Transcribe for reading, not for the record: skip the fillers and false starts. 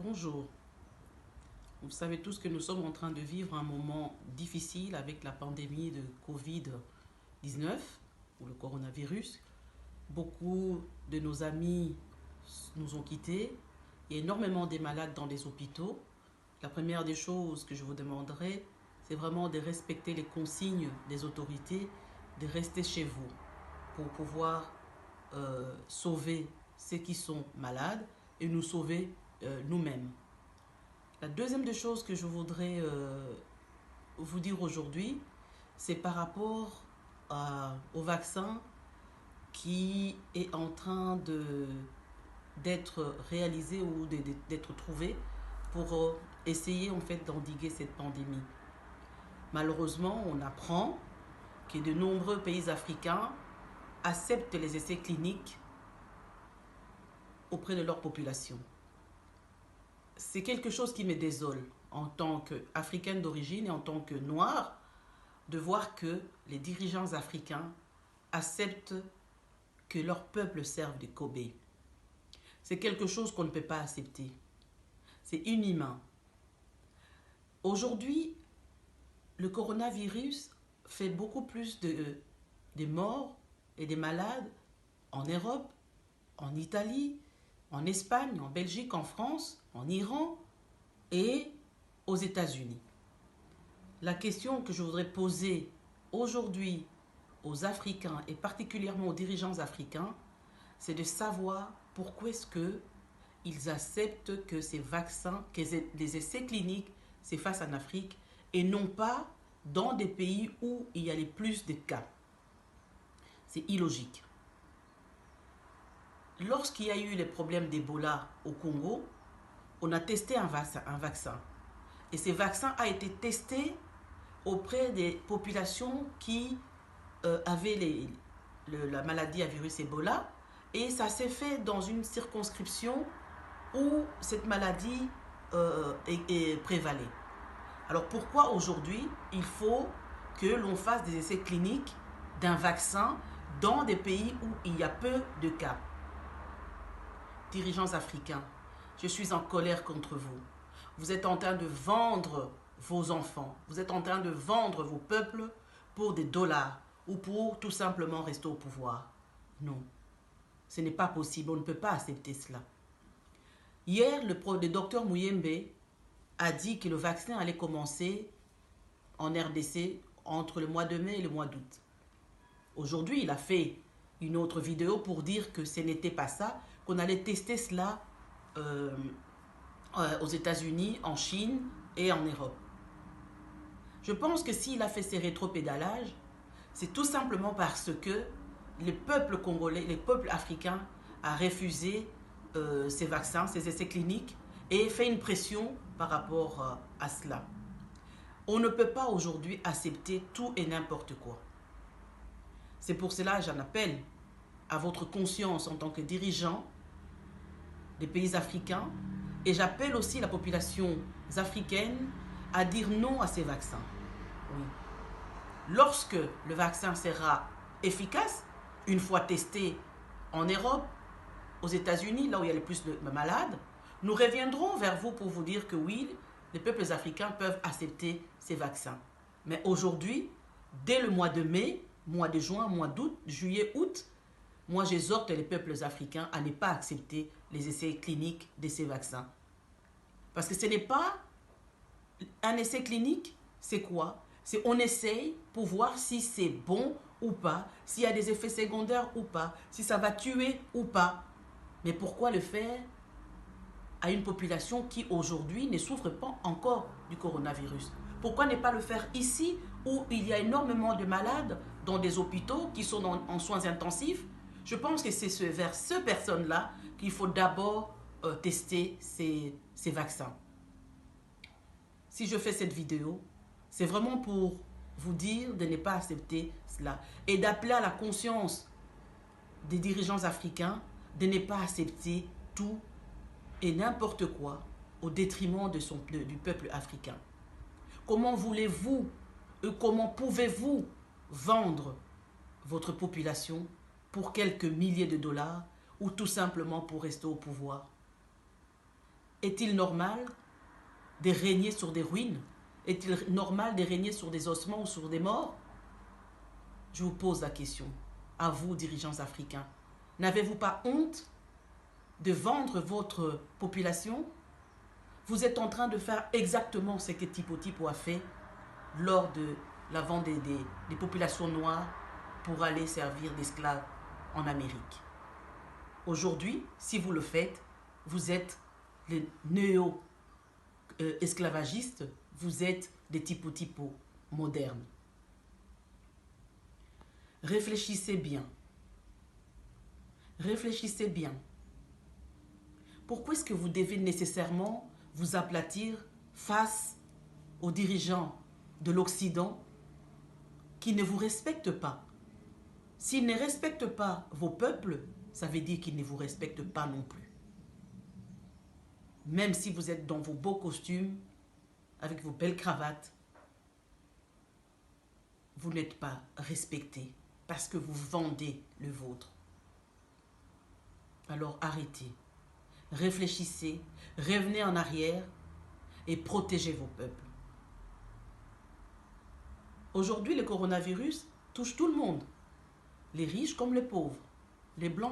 Bonjour. Vous savez tous que nous sommes en train de vivre un moment difficile avec la pandémie de Covid-19 ou le coronavirus. Beaucoup de nos amis nous ont quittés. Il y a énormément de malades dans les hôpitaux. La première des choses que je vous demanderai, c'est vraiment de respecter les consignes des autorités, de rester chez vous pour pouvoir sauver ceux qui sont malades et nous sauver nous-mêmes. La deuxième des choses que je voudrais vous dire aujourd'hui, c'est par rapport au vaccin qui est en train d'être réalisé ou d'être trouvé pour essayer en fait d'endiguer cette pandémie. Malheureusement, on apprend que de nombreux pays africains acceptent les essais cliniques auprès de leur population. C'est quelque chose qui me désole en tant qu'Africaine d'origine et en tant que Noire de voir que les dirigeants africains acceptent que leur peuple serve de cobaye. C'est quelque chose qu'on ne peut pas accepter. C'est inhumain. Aujourd'hui, le coronavirus fait beaucoup plus de morts et de malades en Europe, en Italie, en Espagne, en Belgique, en France, en Iran et aux États-Unis. La question que je voudrais poser aujourd'hui aux Africains et particulièrement aux dirigeants africains, c'est de savoir pourquoi est-ce qu'ils acceptent que ces vaccins, que les essais cliniques se fassent en Afrique et non pas dans des pays où il y a les plus de cas. C'est illogique. Lorsqu'il y a eu les problèmes d'Ebola au Congo, on a testé un vaccin. Et ce vaccin a été testé auprès des populations qui avaient la maladie à virus Ebola. Et ça s'est fait dans une circonscription où cette maladie prévalait. Alors pourquoi aujourd'hui il faut que l'on fasse des essais cliniques d'un vaccin dans des pays où il y a peu de cas? Dirigeants africains, je suis en colère contre vous. Vous êtes en train de vendre vos enfants, vous êtes en train de vendre vos peuples pour des dollars ou pour tout simplement rester au pouvoir. Non, ce n'est pas possible, on ne peut pas accepter cela. Hier, le docteur Muyembe a dit que le vaccin allait commencer en RDC entre le mois de mai et le mois d'août. Aujourd'hui, il a fait une autre vidéo pour dire que ce n'était pas ça, qu'on allait tester cela aux États-Unis, en Chine et en Europe. Je pense que s'il a fait ces rétropédalages, c'est tout simplement parce que le peuple congolais, le peuple africain a refusé ces vaccins, ces essais cliniques et fait une pression par rapport à cela. On ne peut pas aujourd'hui accepter tout et n'importe quoi. C'est pour cela que j'en appelle à votre conscience en tant que dirigeant des pays africains et j'appelle aussi la population africaine à dire non à ces vaccins. Oui. Lorsque le vaccin sera efficace, une fois testé en Europe, aux États-Unis, là où il y a le plus de malades, nous reviendrons vers vous pour vous dire que oui, les peuples africains peuvent accepter ces vaccins. Mais aujourd'hui, dès le mois de mai, mois de juin, mois d'août, juillet, août, moi j'exhorte les peuples africains à ne pas accepter les essais cliniques de ces vaccins. Parce que ce n'est pas un essai clinique, c'est quoi? C'est on essaye pour voir si c'est bon ou pas, s'il y a des effets secondaires ou pas, si ça va tuer ou pas. Mais pourquoi le faire à une population qui aujourd'hui ne souffre pas encore du coronavirus? Pourquoi ne pas le faire ici où il y a énormément de malades dans des hôpitaux qui sont en soins intensifs? Je pense que c'est vers ces personnes-là qu'il faut d'abord tester ces vaccins. Si je fais cette vidéo, c'est vraiment pour vous dire de ne pas accepter cela et d'appeler à la conscience des dirigeants africains de ne pas accepter tout et n'importe quoi au détriment du peuple africain. Comment voulez-vous et comment pouvez-vous vendre votre population pour quelques milliers de dollars ou tout simplement pour rester au pouvoir? Est-il normal de régner sur des ruines? Est-il normal de régner sur des ossements ou sur des morts? Je vous pose la question, à vous, dirigeants africains. N'avez-vous pas honte de vendre votre population? Vous êtes en train de faire exactement ce que Tipo Tipo a fait lors de la vente des populations noires pour aller servir d'esclaves en Amérique. Aujourd'hui, si vous le faites, vous êtes les néo-esclavagistes, vous êtes des Tipo Tipo modernes. Réfléchissez bien. Réfléchissez bien. Pourquoi est-ce que vous devez nécessairement vous aplatir face aux dirigeants de l'Occident qui ne vous respectent pas? S'ils ne respectent pas vos peuples, ça veut dire qu'ils ne vous respectent pas non plus. Même si vous êtes dans vos beaux costumes, avec vos belles cravates, vous n'êtes pas respectés parce que vous vendez le vôtre. Alors arrêtez, réfléchissez, revenez en arrière et protégez vos peuples. Aujourd'hui, le coronavirus touche tout le monde, les riches comme les pauvres, les blancs